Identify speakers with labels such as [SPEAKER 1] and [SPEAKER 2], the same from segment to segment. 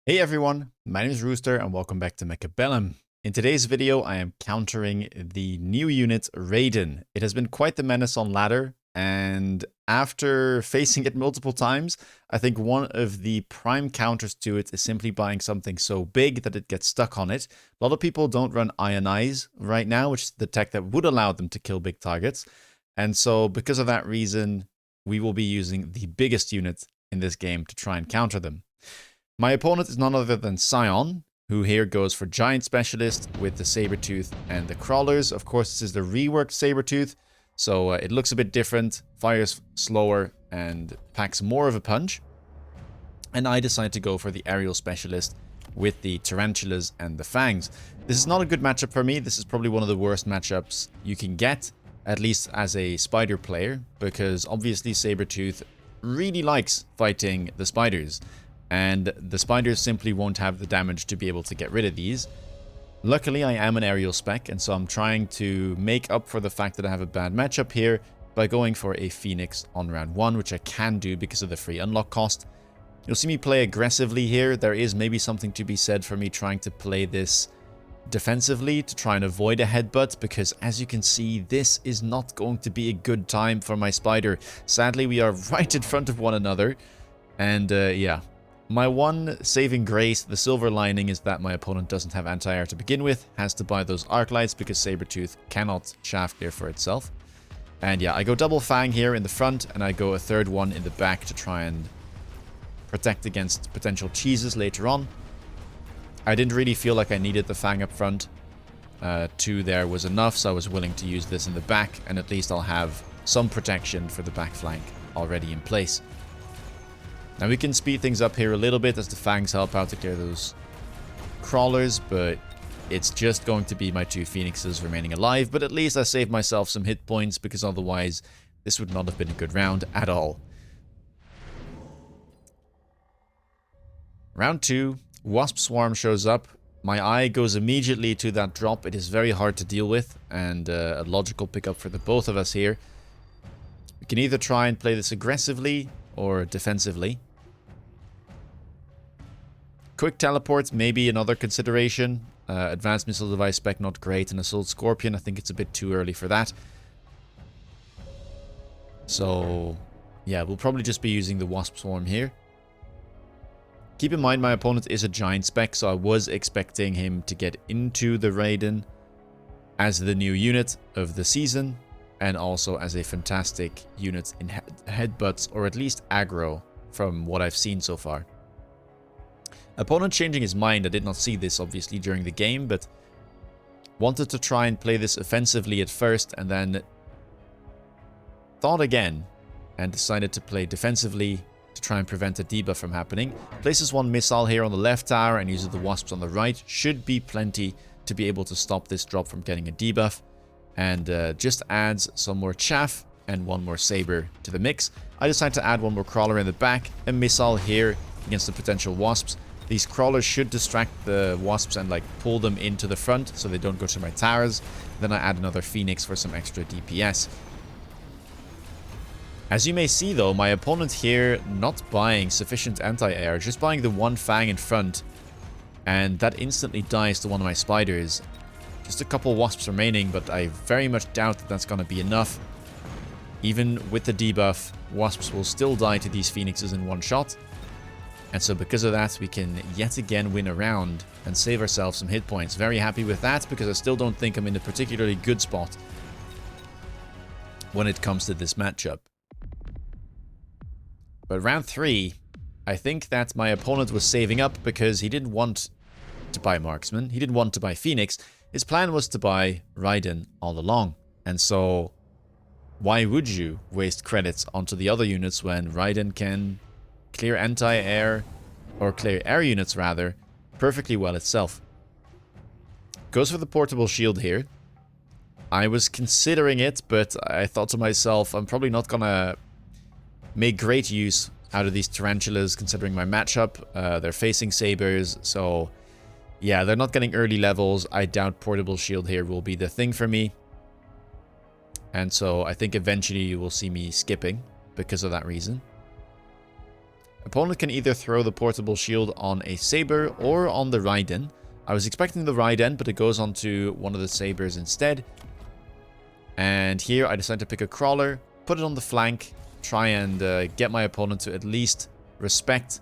[SPEAKER 1] Hey everyone, my name is Rooster and welcome back to Mechabellum. In today's video, I am countering the new unit Raiden. It has been quite the menace on ladder, and after facing it multiple times, I think one of the prime counters to it is simply buying something so big that it gets stuck on it. A lot of people don't run Ionize right now, which is the tech that would allow them to kill big targets. And so because of that reason, we will be using the biggest unit in this game to try and counter them. My opponent is none other than Scion, who here goes for Giant Specialist with the Sabertooth and the Crawlers. Of course, this is the reworked Sabertooth, so it looks a bit different, fires slower, and packs more of a punch. And I decide to go for the Aerial Specialist with the Tarantulas and the Fangs. This is not a good matchup for me. This is probably one of the worst matchups you can get, at least as a Spider player, because obviously Sabertooth really likes fighting the Spiders. And the Spiders simply won't have the damage to be able to get rid of these. Luckily, I am an aerial spec, and so I'm trying to make up for the fact that I have a bad matchup here by going for a Phoenix on round 1, which I can do because of the free unlock cost. You'll see me play aggressively here. There is maybe something to be said for me trying to play this defensively to try and avoid a headbutt, because as you can see, this is not going to be a good time for my Spider. Sadly, we are right in front of one another, and yeah. My one saving grace, the silver lining, is that my opponent doesn't have anti-air to begin with, has to buy those arc lights because Sabertooth cannot shaft clear for itself. And yeah, I go double Fang here in the front, and I go a third one in the back to try and protect against potential cheeses later on. I didn't really feel like I needed the Fang up front. 2 there was enough, so I was willing to use this in the back, and at least I'll have some protection for the back flank already in place. Now we can speed things up here a little bit as the Fangs help out to clear those Crawlers, but it's just going to be my 2 Phoenixes remaining alive, but at least I saved myself some hit points, because otherwise this would not have been a good round at all. Round 2, Wasp Swarm shows up. My eye goes immediately to that drop. It is very hard to deal with, and a logical pickup for the both of us here. We can either try and play this aggressively or defensively. Quick teleports, maybe another consideration. Advanced missile device spec, not great. And Assault Scorpion, I think it's a bit too early for that. So, yeah, we'll probably just be using the Wasp Swarm here. Keep in mind, my opponent is a Giant spec, so I was expecting him to get into the Raiden as the new unit of the season, and also as a fantastic unit in headbutts, or at least aggro, from what I've seen so far. Opponent changing his mind. I did not see this, obviously, during the game, but wanted to try and play this offensively at first, and then thought again, and decided to play defensively to try and prevent a debuff from happening. Places 1 missile here on the left tower, and uses the Wasps on the right. Should be plenty to be able to stop this drop from getting a debuff. And just adds some more chaff and 1 more saber to the mix. I decide to add 1 more crawler in the back, a missile here against the potential wasps. These crawlers should distract the wasps and like pull them into the front so they don't go to my towers. Then I add another Phoenix for some extra DPS. As you may see though, my opponent here not buying sufficient anti-air, just buying the 1 Fang in front, and that instantly dies to one of my Spiders. Just a couple wasps remaining, but I very much doubt that that's going to be enough. Even with the debuff, wasps will still die to these Phoenixes in 1 shot. And so because of that, we can yet again win a round and save ourselves some hit points. Very happy with that, because I still don't think I'm in a particularly good spot when it comes to this matchup. But round 3, I think that my opponent was saving up because he didn't want to buy Marksman. He didn't want to buy Phoenix. His plan was to buy Raiden all along. And so why would you waste credits onto the other units when Raiden can clear anti-air, or clear air units rather, perfectly well itself? Goes for the portable shield here. I was considering it, but I thought to myself, I'm probably not gonna make great use out of these tarantulas considering my matchup. They're facing sabers, so yeah, they're not getting early levels. I doubt portable shield here will be the thing for me. And so I think eventually you will see me skipping because of that reason. Opponent can either throw the portable shield on a saber or on the Raiden. I was expecting the Raiden, but it goes onto one of the sabers instead. And here I decided to pick a crawler, put it on the flank, try and get my opponent to at least respect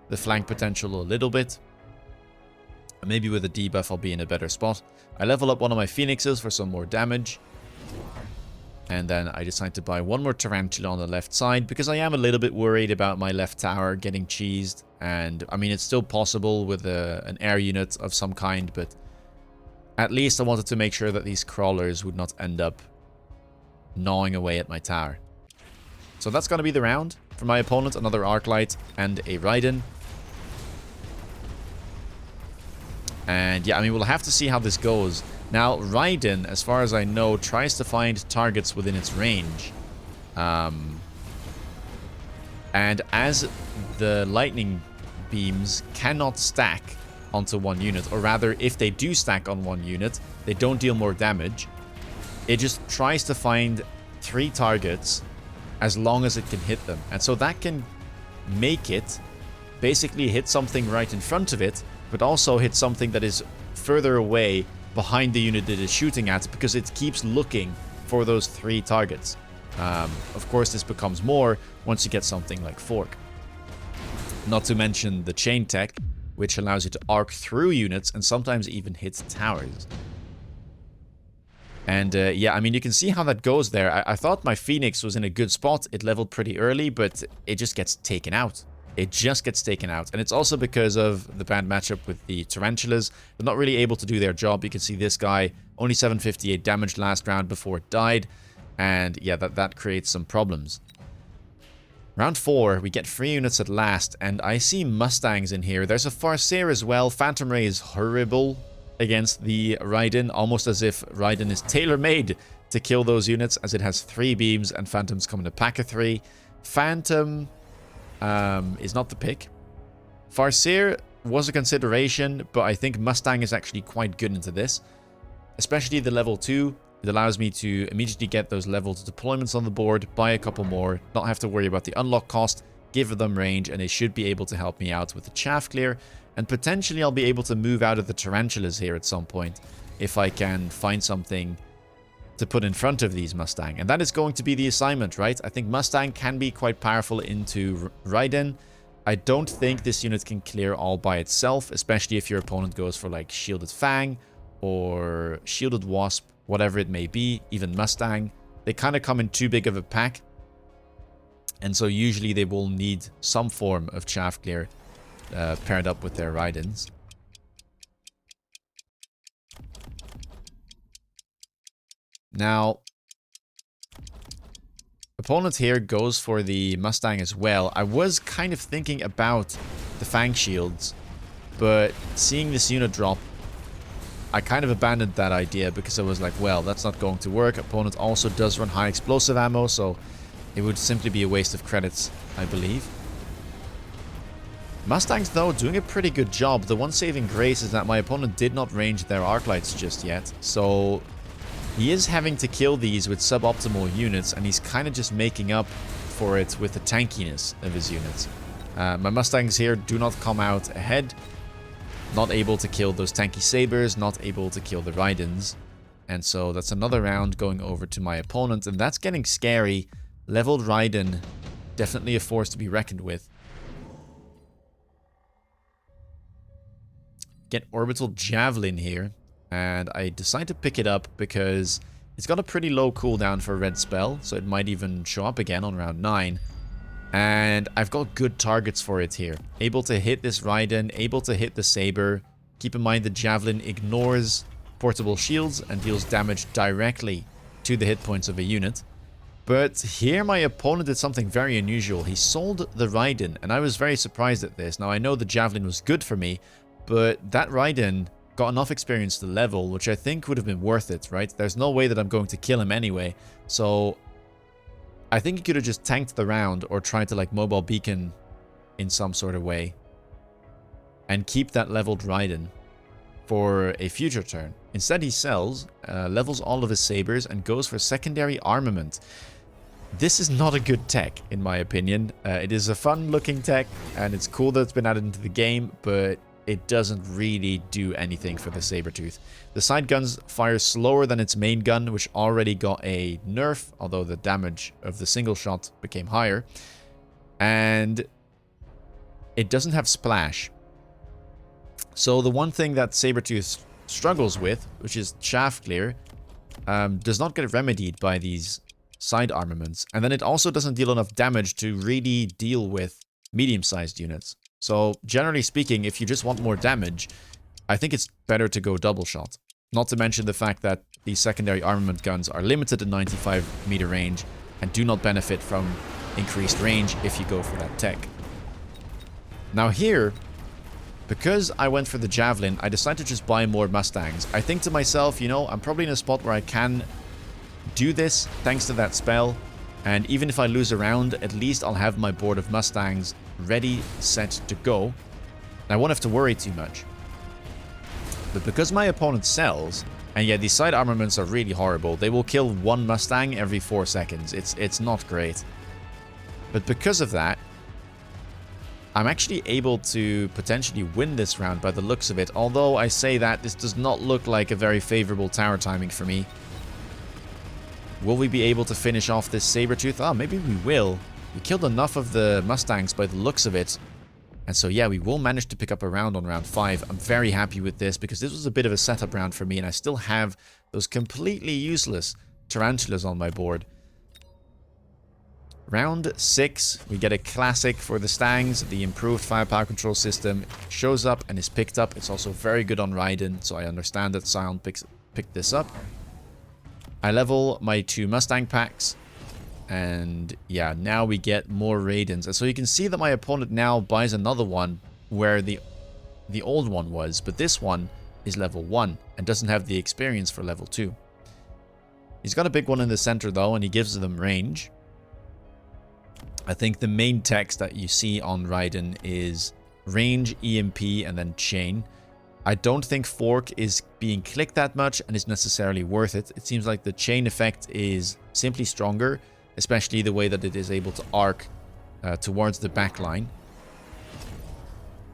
[SPEAKER 1] the flank potential a little bit. Maybe with a debuff I'll be in a better spot. I level up one of my phoenixes for some more damage. And then I decide to buy one more tarantula on the left side because I am a little bit worried about my left tower getting cheesed. And I mean, it's still possible with an air unit of some kind, but at least I wanted to make sure that these crawlers would not end up gnawing away at my tower. So that's going to be the round. For my opponent, another Arclight and a Raiden. And yeah, I mean, we'll have to see how this goes. Now, Raiden, as far as I know, tries to find targets within its range. And as the lightning beams cannot stack onto one unit, or rather, if they do stack on one unit, they don't deal more damage. It just tries to find 3 targets as long as it can hit them. And so that can make it basically hit something right in front of it, but also hit something that is further away behind the unit it is shooting at, because it keeps looking for those 3 targets. Of course, this becomes more once you get something like Fork. Not to mention the chain tech, which allows you to arc through units and sometimes even hit towers. And yeah, I mean, you can see how that goes there. I thought my Phoenix was in a good spot. It leveled pretty early, but it just gets taken out. It just gets taken out. And it's also because of the bad matchup with the Tarantulas. They're not really able to do their job. You can see this guy, only 758 damage last round before it died. And yeah, that creates some problems. Round 4, we get 3 units at last. And I see Mustangs in here. There's a Farseer as well. Phantom Ray is horrible against the Raiden. Almost as if Raiden is tailor-made to kill those units, as it has 3 beams and Phantoms come in a pack of 3. Phantom is not the pick. Farseer was a consideration, but I think Mustang is actually quite good into this. Especially the level 2. It allows me to immediately get those levels deployments on the board, buy a couple more, not have to worry about the unlock cost, give them range, and they should be able to help me out with the chaff clear. And potentially I'll be able to move out of the Tarantulas here at some point, if I can find something to put in front of these Mustang. And that is going to be the assignment, right? I think Mustang can be quite powerful into Raiden. I don't think this unit can clear all by itself, especially if your opponent goes for like Shielded Fang or Shielded Wasp, whatever it may be, even Mustang. They kind of come in too big of a pack. And so usually they will need some form of chaff clear paired up with their Raidens. Now, opponent here goes for the Mustang as well. I was kind of thinking about the Fang Shields, but seeing this unit drop, I kind of abandoned that idea because I was like, well, that's not going to work. Opponent also does run high explosive ammo, so it would simply be a waste of credits, I believe. Mustangs, though, doing a pretty good job. The one saving grace is that my opponent did not range their Arclights just yet, so he is having to kill these with suboptimal units, and he's kind of just making up for it with the tankiness of his units. My Mustangs here do not come out ahead. Not able to kill those tanky sabers, not able to kill the Raidens. And so that's another round going over to my opponent, and that's getting scary. Leveled Raiden, definitely a force to be reckoned with. Get Orbital Javelin here, and I decide to pick it up because it's got a pretty low cooldown for a red spell, so it might even show up again on round 9. And I've got good targets for it here. Able to hit this Raiden, able to hit the Saber. Keep in mind the Javelin ignores portable shields and deals damage directly to the hit points of a unit. But here my opponent did something very unusual. He sold the Raiden, and I was very surprised at this. Now I know the Javelin was good for me, but that Raiden got enough experience to level, which I think would have been worth it, right? There's no way that I'm going to kill him anyway, so I think he could have just tanked the round or tried to like mobile beacon in some sort of way and keep that leveled Raiden for a future turn. Instead he sells, levels all of his sabers and goes for secondary armament. This is not a good tech, in my opinion. It is a fun-looking tech, and it's cool that it's been added into the game, but it doesn't really do anything for the Sabertooth. The side guns fire slower than its main gun, which already got a nerf, although the damage of the single shot became higher. And it doesn't have splash. So the one thing that Sabertooth struggles with, which is shaft clear, does not get remedied by these side armaments. And then it also doesn't deal enough damage to really deal with medium-sized units. So generally speaking, if you just want more damage, I think it's better to go double shot. Not to mention the fact that these secondary armament guns are limited to 95 meter range and do not benefit from increased range if you go for that tech. Now here, because I went for the Javelin, I decided to just buy more Mustangs. I think to myself, you know, I'm probably in a spot where I can do this thanks to that spell. And even if I lose a round, at least I'll have my board of Mustangs ready, set to go. I won't have to worry too much. But because my opponent sells, and yeah, these side armaments are really horrible. They will kill one Mustang every 4 seconds. It's not great. But because of that, I'm actually able to potentially win this round by the looks of it. Although I say that, this does not look like a very favorable tower timing for me. Will we be able to finish off this Sabertooth? Oh, maybe we will. We killed enough of the Mustangs by the looks of it. And so yeah, we will manage to pick up a round on round 5. I'm very happy with this because this was a bit of a setup round for me. And I still have those completely useless tarantulas on my board. Round 6, we get a classic for the Stangs. The improved firepower control system shows up and is picked up. It's also very good on Raiden, so I understand that Sion picked this up. I level my 2 Mustang packs. And yeah, now we get more Raidens. And so you can see that my opponent now buys another one where the old one was. But this one is level 1 and doesn't have the experience for level 2. He's got a big one in the center though, and he gives them range. I think the main text that you see on Raiden is range, EMP, and then chain. I don't think fork is being clicked that much and is necessarily worth it. It seems like the chain effect is simply stronger, especially the way that it is able to arc towards the back line.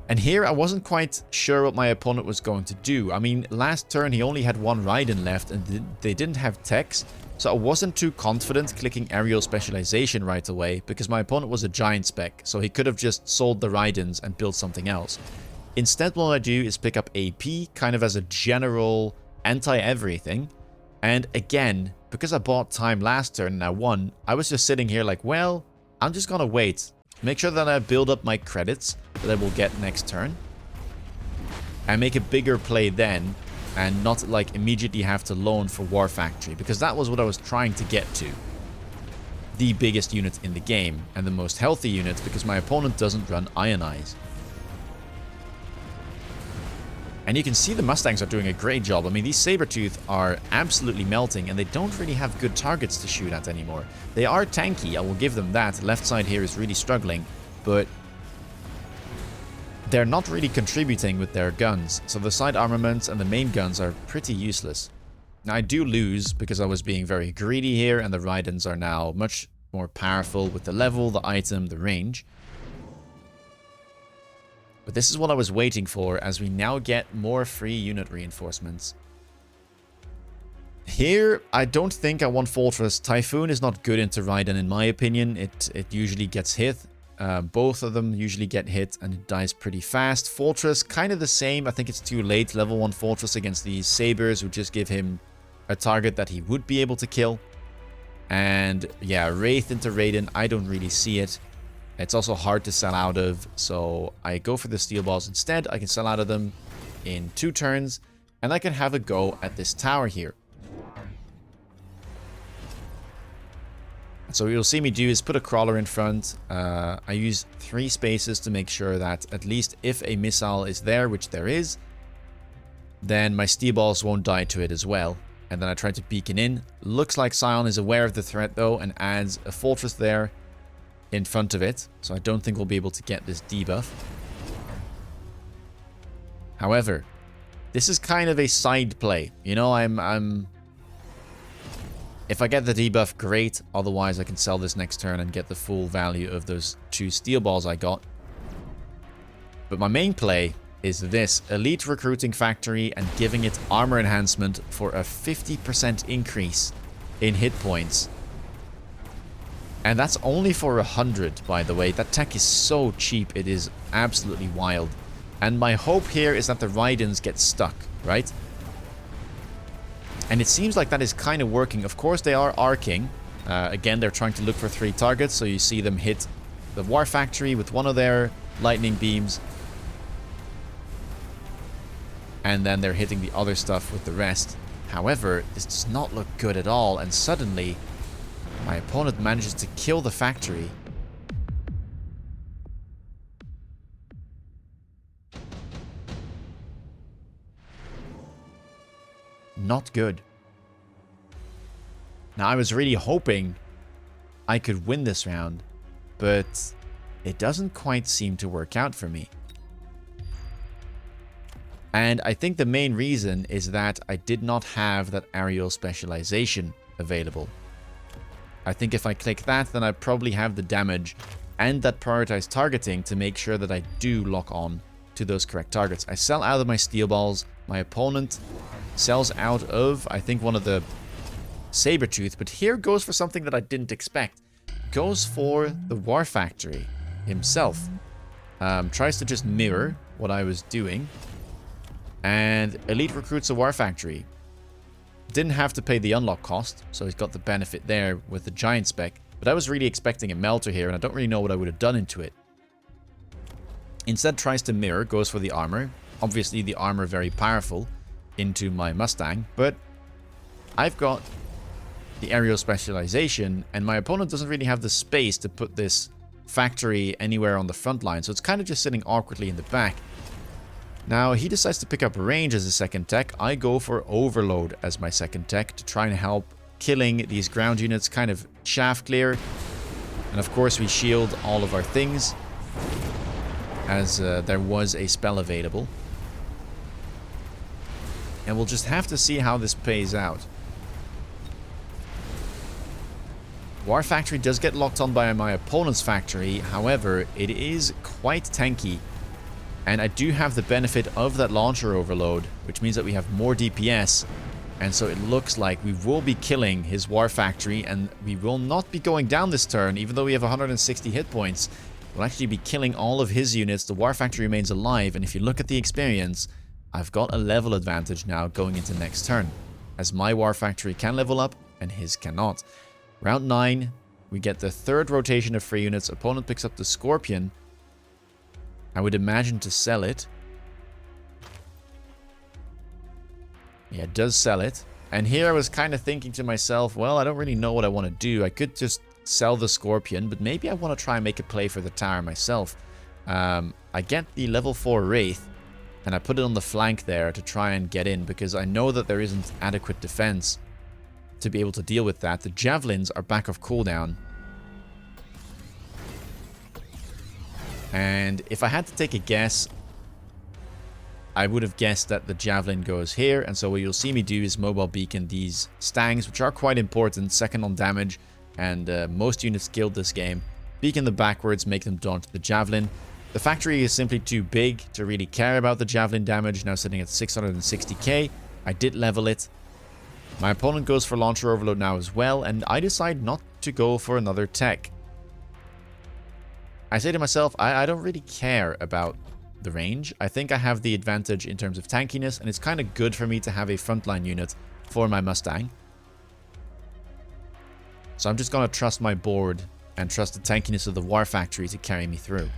[SPEAKER 1] And here I wasn't quite sure what my opponent was going to do. I mean, last turn he only had 1 Raiden left and they didn't have techs. So I wasn't too confident clicking aerial specialization right away because my opponent was a giant spec. So he could have just sold the Raidens and built something else. Instead, what I do is pick up AP kind of as a general anti-everything. And again, because I bought time last turn and I won, I was just sitting here like, well, I'm just gonna wait. Make sure that I build up my credits that I will get next turn. And make a bigger play then. And not like immediately have to loan for War Factory. Because that was what I was trying to get to. The biggest unit in the game. And the most healthy unit because my opponent doesn't run Ionize. And you can see the Mustangs are doing a great job. I mean, these Sabertooth are absolutely melting. And they don't really have good targets to shoot at anymore. They are tanky, I will give them that. Left side here is really struggling. But they're not really contributing with their guns, so the side armaments and the main guns are pretty useless. Now I do lose because I was being very greedy here, and the Raidens are now much more powerful with the level, the item, the range. But this is what I was waiting for, as we now get more free unit reinforcements. Here, I don't think I want Fortress. Typhoon is not good into Raiden in my opinion. It usually gets hit. Both of them usually get hit and it dies pretty fast. Fortress, kind of the same. I think it's too late. Level 1 Fortress against these Sabers would just give him a target that he would be able to kill. And yeah, Wraith into Raiden, I don't really see it. It's also hard to sell out of, so I go for the Steel Balls instead. I can sell out of them in 2 turns, and I can have a go at this tower here. So what you'll see me do is put a crawler in front. I use 3 spaces to make sure that at least if a missile is there, which there is, then my steel balls won't die to it as well. And then I try to beacon in. Looks like Sion is aware of the threat though and adds a fortress there in front of it. So I don't think we'll be able to get this debuff. However, this is kind of a side play. You know, I'm If I get the debuff, great. Otherwise, I can sell this next turn and get the full value of those 2 steel balls I got. But my main play is this elite recruiting factory and giving it armor enhancement for a 50% increase in hit points. And that's only for 100, by the way. That tech is so cheap, it is absolutely wild. And my hope here is that the Raidens get stuck, right? And it seems like that is kind of working. Of course, they are arcing. Again, they're trying to look for 3 targets, so you see them hit the War Factory with one of their lightning beams. And then they're hitting the other stuff with the rest. However, this does not look good at all, and suddenly my opponent manages to kill the factory. Not good. Now, I was really hoping I could win this round, but it doesn't quite seem to work out for me. And I think the main reason is that I did not have that aerial specialization available. I think if I click that, then I probably have the damage and that prioritized targeting to make sure that I do lock on to those correct targets. I sell out of my steel balls. My opponent sells out of, I think, one of the Sabertooth, but here goes for something that I didn't expect. Goes for the War Factory himself. Tries to just mirror what I was doing. And elite recruits a War Factory. Didn't have to pay the unlock cost, so he's got the benefit there with the giant spec. But I was really expecting a melter here, and I don't really know what I would have done into it. Instead tries to mirror, goes for the armor. Obviously the armor very powerful into my Mustang, but I've got the aerial specialization, and my opponent doesn't really have the space to put this factory anywhere on the front line, so it's kind of just sitting awkwardly in the back. Now, he decides to pick up range as a second tech. I go for overload as my second tech to try and help killing these ground units, kind of shaft clear. And of course, we shield all of our things as there was a spell available. And we'll just have to see how this pays out. War Factory does get locked on by my opponent's factory. However, it is quite tanky. And I do have the benefit of that launcher overload, which means that we have more DPS. And so it looks like we will be killing his War Factory, and we will not be going down this turn, even though we have 160 hit points. We'll actually be killing all of his units. The War Factory remains alive, and if you look at the experience, I've got a level advantage now going into next turn, as my War Factory can level up and his cannot. Round 9, we get the third rotation of free units. Opponent picks up the Scorpion. I would imagine to sell it. Yeah, it does sell it. And here I was kind of thinking to myself, well, I don't really know what I want to do. I could just sell the Scorpion, but maybe I want to try and make a play for the tower myself. I get the level 4 Wraith, and I put it on the flank there to try and get in, because I know that there isn't adequate defense to be able to deal with that. The Javelins are back off cooldown. And if I had to take a guess, I would have guessed that the Javelin goes here. And so what you'll see me do is mobile beacon these Stangs, which are quite important, second on damage, and most units killed this game. Beacon them backwards, make them daunt the Javelin. The factory is simply too big to really care about the Javelin damage, now sitting at 660k. I did level it. My opponent goes for launcher overload now as well, and I decide not to go for another tech. I say to myself, I don't really care about the range. I think I have the advantage in terms of tankiness, and it's kind of good for me to have a frontline unit for my Mustang. So I'm just going to trust my board and trust the tankiness of the War Factory to carry me through.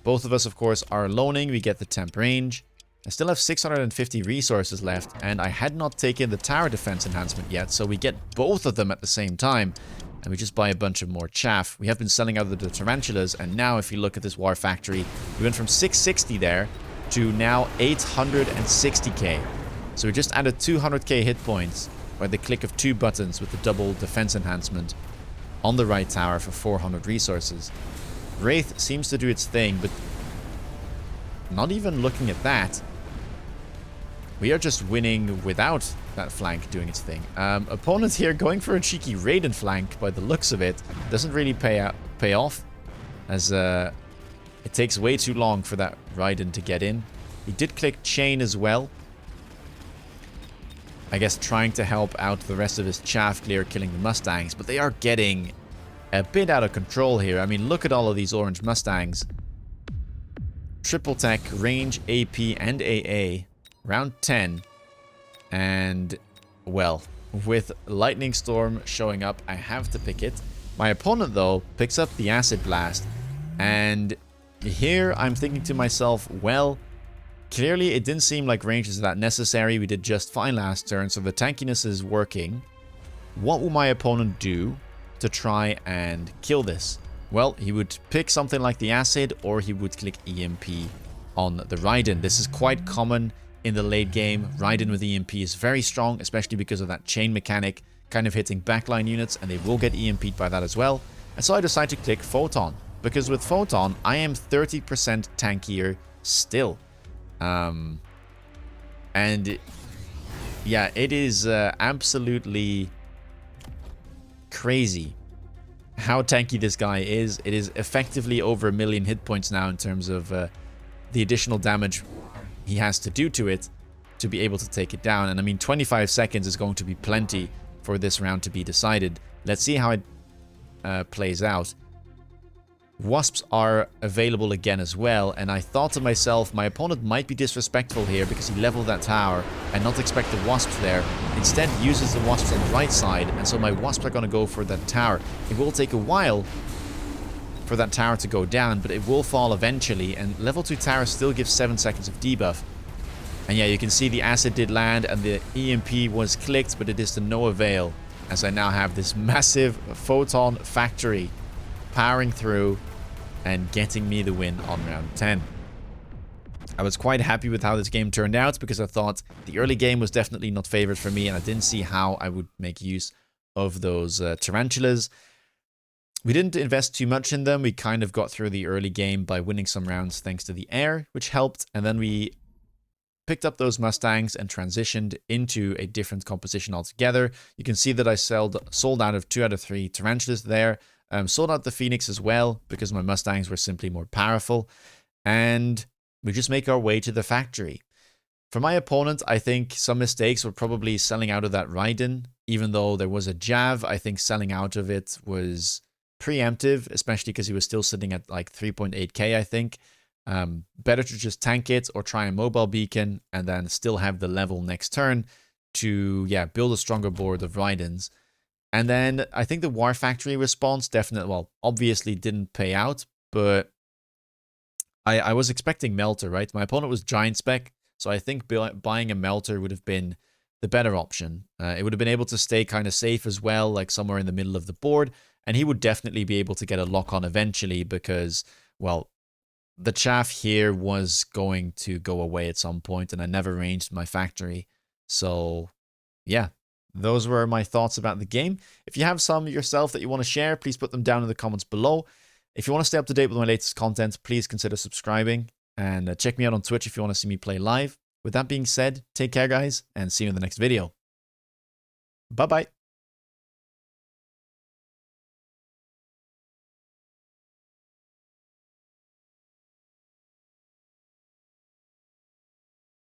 [SPEAKER 1] Both of us, of course, are loaning. We get the temp range. I still have 650 resources left, and I had not taken the tower defense enhancement yet, so we get both of them at the same time. And we just buy a bunch of more chaff. We have been selling out of the tarantulas, and now if you look at this War Factory, we went from 660 there to now 860k. So we just added 200k hit points by the click of 2 buttons with the double defense enhancement on the right tower for 400 resources. Wraith seems to do its thing, but not even looking at that. we are just winning without that flank doing its thing. Opponent here going for a cheeky Raiden flank by the looks of it. Doesn't really pay off, as it takes way too long for that Raiden to get in. He did click chain as well. I guess trying to help out the rest of his chaff clear killing the Mustangs, but they are getting a bit out of control here. I mean, look at all of these orange Mustangs. Triple tech, range, AP, and AA. Round 10. And, well, with Lightning Storm showing up, I have to pick it. My opponent, though, picks up the Acid Blast. And here I'm thinking to myself, well, clearly it didn't seem like range is that necessary. We did just fine last turn, so the tankiness is working. What will my opponent do to try and kill this? Well, he would pick something like the Acid, or he would click EMP on the Raiden. This is quite common in the late game. Raiden with EMP is very strong, especially because of that chain mechanic, kind of hitting backline units, and they will get EMP'd by that as well. And so I decided to click Photon, because with Photon, I am 30% tankier still. And yeah, it is absolutely crazy how tanky this guy is. It is effectively over 1 million hit points now in terms of the additional damage he has to do to it to be able to take it down. And I mean, 25 seconds is going to be plenty for this round to be decided. Let's see how it plays out. Wasps are available again as well, and I thought to myself, my opponent might be disrespectful here because he leveled that tower and not expect the wasps there. Instead uses the wasps on the right side, and so my wasps are going to go for that tower. It will take a while for that tower to go down, but it will fall eventually, and level 2 tower still gives 7 seconds of debuff. And yeah, you can see the acid did land and the EMP was clicked, but it is to no avail, as I now have this massive photon factory powering through and getting me the win on round 10. I was quite happy with how this game turned out because I thought the early game was definitely not favored for me, and I didn't see how I would make use of those tarantulas. We didn't invest too much in them. We kind of got through the early game by winning some rounds thanks to the air, which helped, and then we picked up those Mustangs and transitioned into a different composition altogether. You can see that I sold out of 2 out of 3 tarantulas there. Sold out the Phoenix as well because my Mustangs were simply more powerful. And we just make our way to the factory. For my opponent, I think some mistakes were probably selling out of that Raiden. Even though there was a Jav, I think selling out of it was preemptive, especially because he was still sitting at like 3.8k, I think. Better to just tank it or try a mobile beacon and then still have the level next turn to, yeah, build a stronger board of Raidens. And then I think the War Factory response definitely, well, obviously didn't pay out, but I was expecting Melter, right? My opponent was Giant Spec, so I think buying a Melter would have been the better option. It would have been able to stay kind of safe as well, like somewhere in the middle of the board, and he would definitely be able to get a lock on eventually because, well, the chaff here was going to go away at some point, and I never ranged my factory. So, yeah. Those were my thoughts about the game. If you have some yourself that you want to share, please put them down in the comments below. If you want to stay up to date with my latest content, please consider subscribing. And check me out on Twitch if you want to see me play live. With that being said, take care, guys, and see you in the next video. Bye-bye.